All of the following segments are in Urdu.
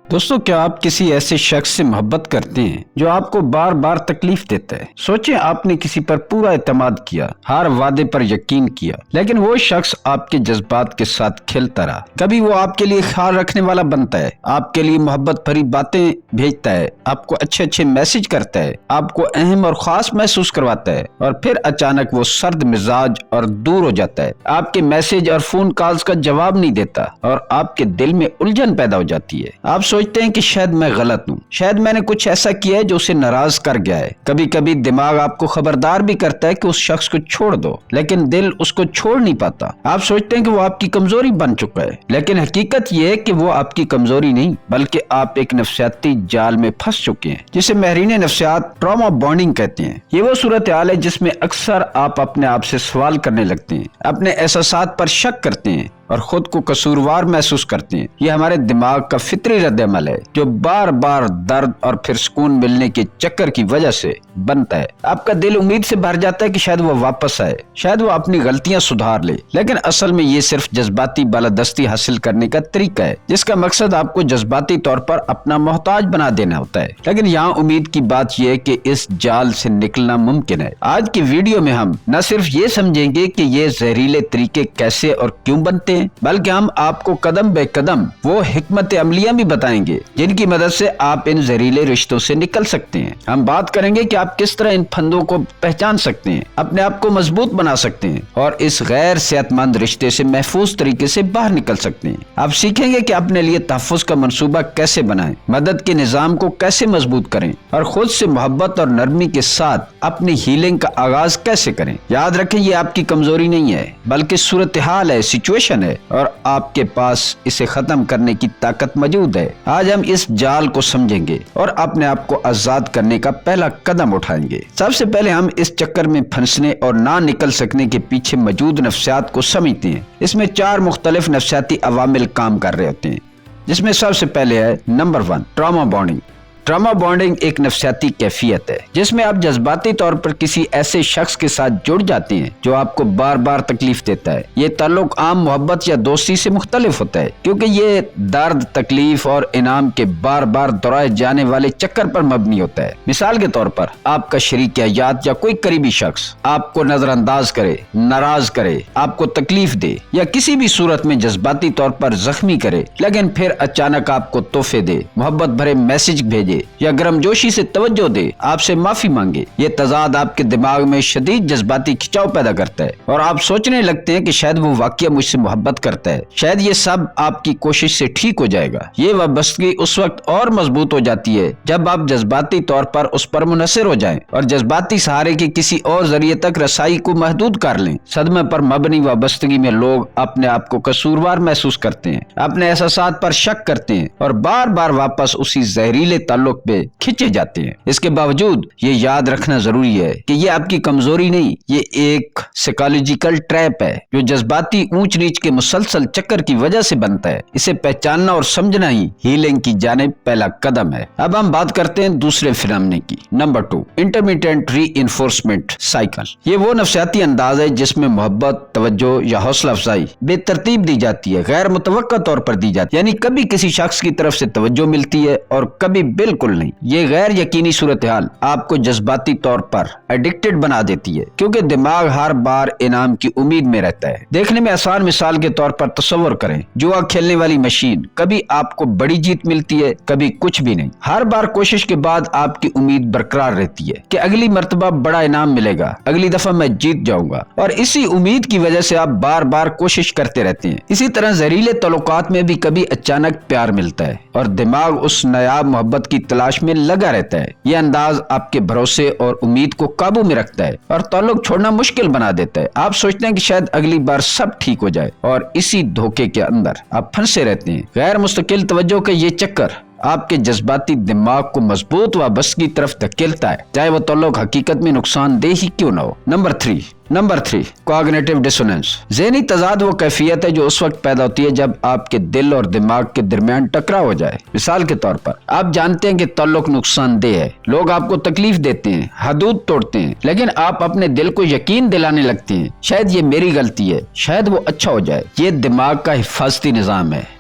دوستو، کیا آپ کسی ایسے شخص سے محبت کرتے ہیں جو آپ کو بار بار تکلیف دیتا ہے؟ سوچیں، آپ نے کسی پر پورا اعتماد کیا، ہر وعدے پر یقین کیا، لیکن وہ شخص آپ کے جذبات کے ساتھ کھیلتا رہا۔ کبھی وہ آپ کے لیے خیال رکھنے والا بنتا ہے، آپ کے لیے محبت بھری باتیں بھیجتا ہے، آپ کو اچھے میسج کرتا ہے، آپ کو اہم اور خاص محسوس کرواتا ہے، اور پھر اچانک وہ سرد مزاج اور دور ہو جاتا ہے، آپ کے میسج اور فون کالز کا جواب نہیں دیتا، اور آپ کے دل میں الجھن پیدا ہو جاتی ہے۔ آپ سوچتے ہیں کہ شاید میں غلط ہوں، شاید میں نے کچھ ایسا کیا ہے جو اسے ناراض کر گیا ہے۔ کبھی کبھی دماغ آپ کو خبردار بھی کرتا ہے کہ اس شخص کو چھوڑ دو، لیکن دل اس کو چھوڑ نہیں پاتا۔ آپ سوچتے ہیں کہ وہ آپ کی کمزوری بن چکا ہے، لیکن حقیقت یہ ہے کہ وہ آپ کی کمزوری نہیں، بلکہ آپ ایک نفسیاتی جال میں پھنس چکے ہیں، جسے ماہرین نفسیات ٹراما بانڈنگ کہتے ہیں۔ یہ وہ صورتحال ہے جس میں اکثر آپ اپنے آپ سے سوال کرنے لگتے ہیں، اپنے احساسات پر شک کرتے ہیں اور خود کو قصوروار محسوس کرتے ہیں۔ یہ ہمارے دماغ کا فطری رد عمل ہے جو بار بار درد اور پھر سکون ملنے کے چکر کی وجہ سے بنتا ہے۔ آپ کا دل امید سے بھر جاتا ہے کہ شاید وہ واپس آئے، شاید وہ اپنی غلطیاں سدھار لے، لیکن اصل میں یہ صرف جذباتی بالادستی حاصل کرنے کا طریقہ ہے جس کا مقصد آپ کو جذباتی طور پر اپنا محتاج بنا دینا ہوتا ہے۔ لیکن یہاں امید کی بات یہ ہے کہ اس جال سے نکلنا ممکن ہے۔ آج کی ویڈیو میں ہم نہ صرف یہ سمجھیں گے کہ یہ زہریلے طریقے کیسے اور کیوں بنتے ہیں، بلکہ ہم آپ کو قدم بے قدم وہ حکمت عملیاں بھی بتائیں گے جن کی مدد سے آپ ان زہریلے رشتوں سے نکل سکتے ہیں۔ ہم بات کریں گے کہ آپ کس طرح ان پھندوں کو پہچان سکتے ہیں، اپنے آپ کو مضبوط بنا سکتے ہیں اور اس غیر صحت مند رشتے سے محفوظ طریقے سے باہر نکل سکتے ہیں۔ آپ سیکھیں گے کہ اپنے لیے تحفظ کا منصوبہ کیسے بنائیں، مدد کے نظام کو کیسے مضبوط کریں اور خود سے محبت اور نرمی کے ساتھ اپنی ہیلنگ کا آغاز کیسے کریں۔ یاد رکھیں، یہ آپ کی کمزوری نہیں ہے، بلکہ صورتحال ہے، سچویشن ہے، اور آپ کے پاس اسے ختم کرنے کی طاقت موجود ہے۔ آج ہم اس جال کو سمجھیں گے اور اپنے آپ کو آزاد کرنے کا پہلا قدم اٹھائیں گے۔ سب سے پہلے ہم اس چکر میں پھنسنے اور نہ نکل سکنے کے پیچھے موجود نفسیات کو سمجھتے ہیں۔ اس میں 4 مختلف نفسیاتی عوامل کام کر رہے ہوتے ہیں، جس میں سب سے پہلے ہے number 1، trauma bonding. Trauma bonding ایک نفسیاتی کیفیت ہے جس میں آپ جذباتی طور پر کسی ایسے شخص کے ساتھ جڑ جاتے ہیں جو آپ کو بار بار تکلیف دیتا ہے۔ یہ تعلق عام محبت یا دوستی سے مختلف ہوتا ہے کیونکہ یہ درد، تکلیف اور انعام کے بار بار دہرائے جانے والے چکر پر مبنی ہوتا ہے۔ مثال کے طور پر، آپ کا شریک حیات یا کوئی قریبی شخص آپ کو نظر انداز کرے، ناراض کرے، آپ کو تکلیف دے یا کسی بھی صورت میں جذباتی طور پر زخمی کرے، لیکن پھر اچانک آپ کو تحفے دے، محبت بھرے میسج بھیجے یا گرم جوشی سے توجہ دے، آپ سے معافی مانگے۔ یہ تضاد آپ کے دماغ میں شدید جذباتی کھچاؤ پیدا کرتا ہے اور آپ سوچنے لگتے ہیں کہ شاید وہ واقعہ مجھ سے محبت کرتا ہے، شاید یہ سب آپ کی کوشش سے ٹھیک ہو جائے گا۔ یہ وابستگی اس وقت اور مضبوط ہو جاتی ہے جب آپ جذباتی طور پر اس پر منحصر ہو جائیں اور جذباتی سہارے کے کسی اور ذریعے تک رسائی کو محدود کر لیں۔ صدمے پر مبنی وابستگی میں لوگ اپنے آپ کو قصوروار محسوس کرتے ہیں، اپنے احساسات پر شک کرتے ہیں اور بار بار واپس اسی زہریلے تعلق پہ کھینچے جاتے ہیں۔ اس کے باوجود یہ یاد رکھنا ضروری ہے کہ یہ آپ کی کمزوری نہیں، یہ ایک سائیکالوجیکل ٹریپ ہے جو جذباتی اونچ نیچ کے مسلسل چکر کی وجہ سے بنتا ہے۔ اسے پہچاننا اور سمجھنا ہی ہیلنگ کی جانب پہلا قدم ہے۔ اب ہم بات کرتے ہیں دوسرے فنامنے کی، نمبر 2، انٹرمیٹنٹ ری انفورسمنٹ سائیکل۔ یہ وہ نفسیاتی انداز ہے جس میں محبت، توجہ یا حوصلہ افزائی بے ترتیب دی جاتی ہے، غیر متوقع طور پر دی جاتی ہے، یعنی کبھی کسی شخص کی طرف سے توجہ ملتی ہے اور کبھی بالکل نہیں۔ یہ غیر یقینی صورتحال آپ کو جذباتی طور پر ایڈکٹڈ بنا دیتی ہے کیونکہ دماغ ہر بار انعام کی امید میں رہتا ہے۔ دیکھنے میں آسان مثال کے طور پر تصور کریں، جوا کھیلنے والی مشین، کبھی آپ کو بڑی جیت ملتی ہے، کبھی کچھ بھی نہیں۔ ہر بار کوشش کے بعد آپ کی امید برقرار رہتی ہے کہ اگلی مرتبہ بڑا انعام ملے گا، اگلی دفعہ میں جیت جاؤں گا، اور اسی امید کی وجہ سے آپ بار بار کوشش کرتے رہتے ہیں۔ اسی طرح زہریلے تعلقات میں بھی کبھی اچانک پیار ملتا ہے اور دماغ اس نایاب محبت کی تلاش میں لگا رہتا ہے۔ یہ انداز آپ کے بھروسے اور امید کو قابو میں رکھتا ہے اور تعلق چھوڑنا مشکل بنا دیتا ہے۔ آپ سوچتے ہیں کہ شاید اگلی بار سب ٹھیک ہو جائے اور اسی دھوکے کے اندر آپ پھنسے رہتے ہیں۔ غیر مستقل توجہ کا یہ چکر آپ کے جذباتی دماغ کو مضبوط وابستگی طرف دھکیلتا ہے، چاہے وہ تعلق حقیقت میں نقصان دہ ہی کیوں نہ ہو۔ Number 3، cognitive dissonance. ذہنی تضاد وہ کیفیت ہے جو اس وقت پیدا ہوتی ہے جب آپ کے دل اور دماغ کے درمیان ٹکراؤ ہو جائے۔ مثال کے طور پر، آپ جانتے ہیں کہ تعلق نقصان دہ ہے، لوگ آپ کو تکلیف دیتے ہیں، حدود توڑتے ہیں، لیکن آپ اپنے دل کو یقین دلانے لگتے ہیں شاید یہ میری غلطی ہے، شاید وہ اچھا ہو جائے۔ یہ دماغ کا حفاظتی نظام ہے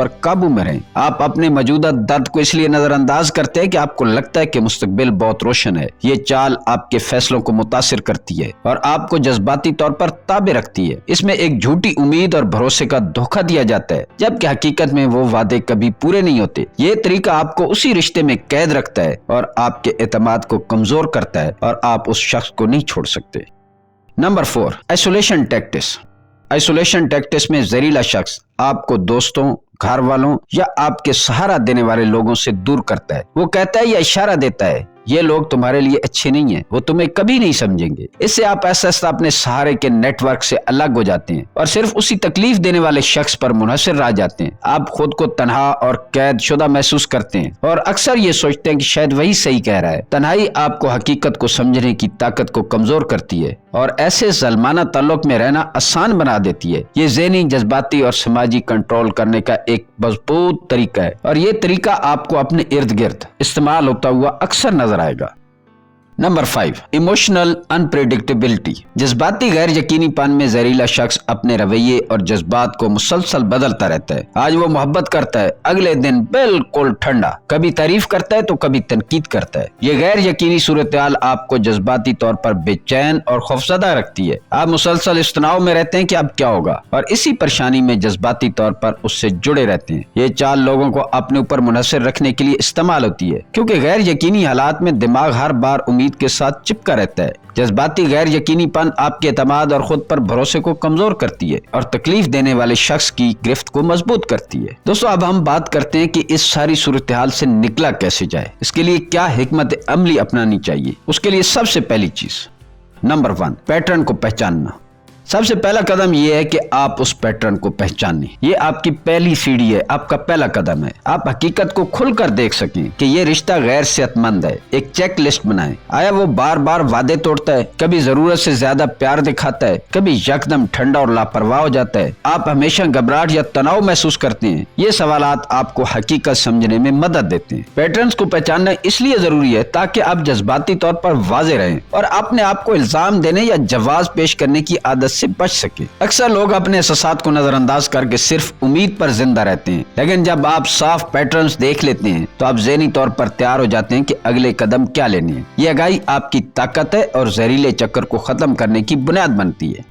پر قابو میں رہیں۔ آپ اپنے موجودہ درد کو اس لیے نظر انداز کرتے ہیں کہ آپ کو لگتا ہے کہ مستقبل بہت روشن ہے۔ یہ چال آپ کے فیصلوں کو متاثر کرتی ہے اور آپ کو جذباتی طور پر تابع رکھتی ہے۔ اس میں ایک جھوٹی امید اور بھروسے کا دھوکہ دیا جاتا ہے، جبکہ حقیقت میں وہ وعدے کبھی پورے نہیں ہوتے۔ یہ طریقہ آپ کو اسی رشتے میں قید رکھتا ہے اور آپ کے اعتماد کو کمزور کرتا ہے اور آپ اس شخص کو نہیں چھوڑ سکتے۔ Number 4، isolation ٹیکٹس۔ آئسولیشن ٹیکٹس میں زہریلا شخص آپ کو دوستوں، گھر والوں یا آپ کے سہارا دینے والے لوگوں سے دور کرتا ہے۔ وہ کہتا ہے یا اشارہ دیتا ہے، یہ لوگ تمہارے لیے اچھے نہیں ہیں، وہ تمہیں کبھی نہیں سمجھیں گے۔ اس سے آپ ایسا اپنے سہارے کے نیٹ ورک سے الگ ہو جاتے ہیں اور صرف اسی تکلیف دینے والے شخص پر منحصر رہ جاتے ہیں۔ آپ خود کو تنہا اور قید شدہ محسوس کرتے ہیں اور اکثر یہ سوچتے ہیں کہ شاید وہی صحیح کہہ رہا ہے۔ تنہائی آپ کو حقیقت کو سمجھنے کی طاقت کو کمزور کرتی ہے اور ایسے ظالمانہ تعلق میں رہنا آسان بنا دیتی ہے۔ یہ ذہنی، جذباتی اور سماجی کنٹرول کرنے کا ایک مضبوط طریقہ ہے اور یہ طریقہ آپ کو اپنے ارد گرد استعمال ہوتا ہوا اکثر نظر آئے گا۔ Number 5، emotional unpredictability. جذباتی غیر یقینی پن میں زہریلا شخص اپنے رویے اور جذبات کو مسلسل بدلتا رہتا ہے۔ آج وہ محبت کرتا ہے، اگلے دن بالکل ٹھنڈا، کبھی تعریف کرتا ہے تو کبھی تنقید کرتا ہے۔ یہ غیر یقینی صورتحال آپ کو جذباتی طور پر بے چین اور خوفزدہ رکھتی ہے۔ آپ مسلسل اس تناؤ میں رہتے ہیں کہ اب کیا ہوگا اور اسی پریشانی میں جذباتی طور پر اس سے جڑے رہتے ہیں۔ یہ چال لوگوں کو اپنے اوپر منحصر رکھنے کے لیے استعمال ہوتی ہے، کیونکہ غیر یقینی حالات میں دماغ ہر بار امید کے ساتھ چپکا رہتا ہے۔ جذباتی غیر یقینی پن آپ کے اعتماد اور خود پر بھروسے کو کمزور کرتی ہے اور تکلیف دینے والے شخص کی گرفت کو مضبوط کرتی ہے۔ دوستو، اب ہم بات کرتے ہیں کہ اس ساری صورتحال سے نکلا کیسے جائے۔ اس کے لیے کیا حکمت عملی اپنانی چاہیے؟ اس کے لیے سب سے پہلی چیز، نمبر 1، پیٹرن کو پہچاننا۔ سب سے پہلا قدم یہ ہے کہ آپ اس پیٹرن کو پہچانیں۔ یہ آپ کی پہلی سیڑھی ہے، آپ کا پہلا قدم ہے۔ آپ حقیقت کو کھل کر دیکھ سکیں کہ یہ رشتہ غیر صحت مند ہے۔ ایک چیک لسٹ بنائیں۔ آیا وہ بار بار وعدے توڑتا ہے؟ کبھی ضرورت سے زیادہ پیار دکھاتا ہے؟ کبھی یکدم ٹھنڈا اور لاپرواہ ہو جاتا ہے؟ آپ ہمیشہ گھبراہٹ یا تناؤ محسوس کرتے ہیں؟ یہ سوالات آپ کو حقیقت سمجھنے میں مدد دیتے ہیں۔ پیٹرنز کو پہچاننا اس لیے ضروری ہے تاکہ آپ جذباتی طور پر واضح رہیں اور اپنے آپ کو الزام دینے یا جواز پیش کرنے کی عادت سے بچ سکے۔ اکثر لوگ اپنے احساسات کو نظر انداز کر کے صرف امید پر زندہ رہتے ہیں، لیکن جب آپ صاف پیٹرنز دیکھ لیتے ہیں تو آپ ذہنی طور پر تیار ہو جاتے ہیں کہ اگلے قدم کیا لینے ہیں۔ یہ آگاہی آپ کی طاقت ہے اور زہریلے چکر کو ختم کرنے کی بنیاد بنتی ہے۔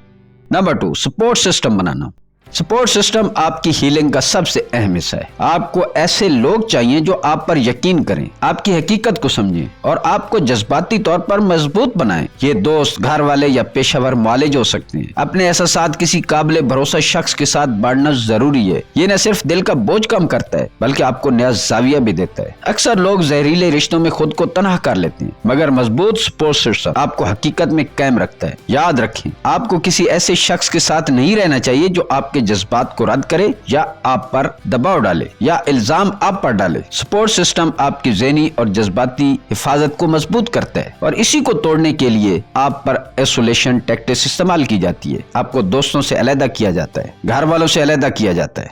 نمبر 2، سپورٹ سسٹم بنانا۔ سپورٹ سسٹم آپ کی ہیلنگ کا سب سے اہم حصہ ہے۔ آپ کو ایسے لوگ چاہیے جو آپ پر یقین کریں، آپ کی حقیقت کو سمجھیں اور آپ کو جذباتی طور پر مضبوط بنائیں۔ یہ دوست، گھر والے یا پیشہ ور معالج ہو سکتے ہیں۔ اپنے احساسات کسی قابل بھروسہ شخص کے ساتھ بانٹنا ضروری ہے۔ یہ نہ صرف دل کا بوجھ کم کرتا ہے بلکہ آپ کو نیا زاویہ بھی دیتا ہے۔ اکثر لوگ زہریلے رشتوں میں خود کو تنہا کر لیتے ہیں، مگر مضبوط سپورٹ سسٹم آپ کو حقیقت میں قائم رکھتا ہے۔ یاد رکھیں، آپ کو کسی ایسے شخص کے ساتھ نہیں رہنا چاہیے جو آپ کے جذبات کو رد کرے یا آپ پر دباؤ ڈالے یا الزام آپ پر ڈالے۔ سپورٹ سسٹم آپ کی ذہنی اور جذباتی حفاظت کو مضبوط کرتا ہے اور اسی کو توڑنے کے لیے آپ پر آئسولیشن ٹیکٹس استعمال کی جاتی ہے۔ آپ کو دوستوں سے علیحدہ کیا جاتا ہے، گھر والوں سے علیحدہ کیا جاتا ہے۔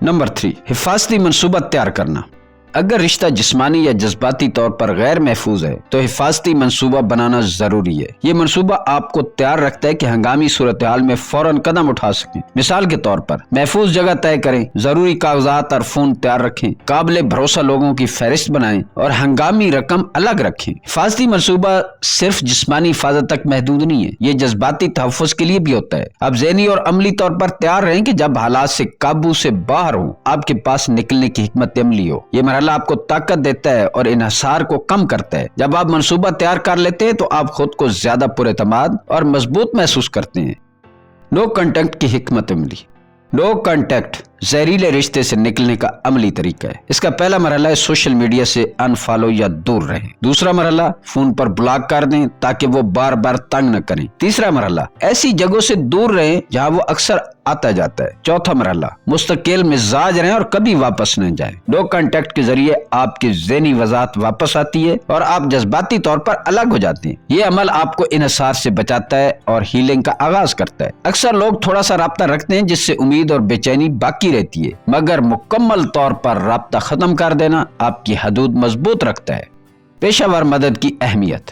نمبر 3، حفاظتی منصوبہ تیار کرنا۔ اگر رشتہ جسمانی یا جذباتی طور پر غیر محفوظ ہے تو حفاظتی منصوبہ بنانا ضروری ہے۔ یہ منصوبہ آپ کو تیار رکھتا ہے کہ ہنگامی صورتحال میں فوراً قدم اٹھا سکیں۔ مثال کے طور پر محفوظ جگہ طے کریں، ضروری کاغذات اور فون تیار رکھیں، قابل بھروسہ لوگوں کی فہرست بنائیں اور ہنگامی رقم الگ رکھیں۔ حفاظتی منصوبہ صرف جسمانی حفاظت تک محدود نہیں ہے، یہ جذباتی تحفظ کے لیے بھی ہوتا ہے۔ آپ ذہنی اور عملی طور پر تیار رہیں کہ جب حالات سے قابو سے باہر ہوں، آپ کے پاس نکلنے کی حکمت عملی ہو۔ یہ مرحلہ آپ کو طاقت دیتا ہے اور انحصار کو کم کرتا ہے۔ جب آپ منصوبہ تیار کر لیتے ہیں تو آپ خود کو زیادہ پر اعتماد اور مضبوط محسوس کرتے ہیں۔ نو کنٹیکٹ کی حکمت عملی۔ نو کنٹیکٹ زہریلے رشتے سے نکلنے کا عملی طریقہ ہے۔ اس کا پہلا مرحلہ ہے سوشل میڈیا سے انفالو یا دور رہیں۔ دوسرا مرحلہ، فون پر بلاک کر دیں تاکہ وہ بار بار تنگ نہ کریں۔ تیسرا مرحلہ، ایسی جگہوں سے دور رہیں جہاں وہ اکثر آتا جاتا ہے۔ چوتھا مرحلہ، مستقل مزاج رہیں اور کبھی واپس نہ جائیں۔ نو کنٹیکٹ کے ذریعے آپ کی ذہنی وضاحت واپس آتی ہے اور آپ جذباتی طور پر الگ ہو جاتے ہیں۔ یہ عمل آپ کو انحصار سے بچاتا ہے اور ہیلنگ کا آغاز کرتا ہے۔ اکثر لوگ تھوڑا سا رابطہ رکھتے ہیں جس سے امید اور بے چینی باقی رہتی ہے، مگر مکمل طور پر رابطہ ختم کر دینا آپ کی حدود مضبوط رکھتا ہے۔ پیشہ ور مدد کی اہمیت۔